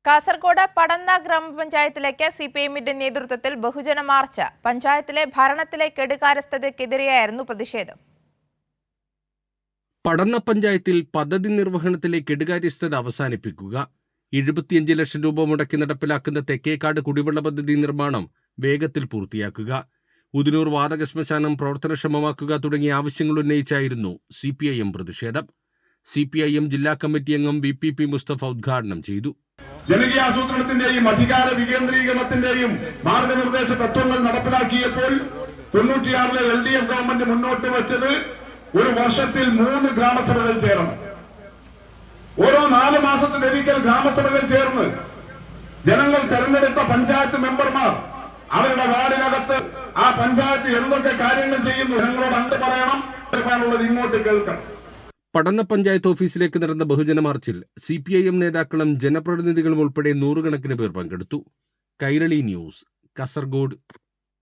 കാസർഗോഡ് പടന്ന ഗ്രാമപഞ്ചായത്തിലേക്ക് സിപിഎമ്മിന്റെ നേതൃത്വത്തിൽ ബഹുജന മാർച്ച്. പഞ്ചായത്തിലെ ഭരണത്തിലെ കെടുകാര്യസ്ഥതയ്ക്കെതിരെയായിരുന്നു പ്രതിഷേധം. പടന്ന പഞ്ചായത്തിൽ പദ്ധതി നിർവഹണത്തിലെ കെടുകാര്യസ്ഥത അവസാനിപ്പിക്കുക, 75 ലക്ഷം രൂപ മുടക്കി നടപ്പിലാക്കുന്ന തെക്കേക്കാട് കുടിവെള്ള പദ്ധതി നിർമ്മാണം വേഗത്തിൽ പൂർത്തിയാക്കുക, ഉദിനൂർ വാതക ശ്മശാനം പ്രവർത്തനക്ഷമമാക്കുക തുടങ്ങിയ ആവശ്യങ്ങൾ ഉന്നയിച്ചായിരുന്നു സിപിഐഎം പ്രതിഷേധം. സിപിഐഎം ജില്ലാ കമ്മിറ്റി അംഗം VPP മുസ്തഫ ഉദ്ഘാടനം ചെയ്തു. ജനകീയാസൂത്രണത്തിന്റെയും അധികാര വികേന്ദ്രീകരണത്തിന്റെയും മാർഗനിർദ്ദേശ തത്വങ്ങൾ നടപ്പിലാക്കിയപ്പോൾ 96-ലെ LDF ഗവൺമെന്റ് മുന്നോട്ട് വെച്ചത് ഒരു വർഷത്തിൽ 3 ഗ്രാമസഭകൾ ചേർന്നു. ഓരോ 4 മാസത്തിലൊരിക്കൽ ഗ്രാമസഭകൾ ചേർന്ന് ജനങ്ങൾ തെരഞ്ഞെടുത്ത പഞ്ചായത്ത് മെമ്പർമാർ അവരുടെ വാർഡിനകത്ത് ആ പഞ്ചായത്ത് എന്തൊക്കെ കാര്യങ്ങൾ ചെയ്യുന്നു ജനങ്ങളോട് അങ്ങ് പറയാനുള്ളത് ഇങ്ങോട്ട് കേൾക്കണം. പടന്ന പഞ്ചായത്ത് ഓഫീസിലേക്ക് നടന്ന ബഹുജന മാർച്ചിൽ സിപിഐഎം നേതാക്കളും ജനപ്രതിനിധികളും ഉൾപ്പെടെ 100 കണക്കിന് പേർ പങ്കെടുത്തു. കൈരളി ന്യൂസ്, കാസർഗോഡ്.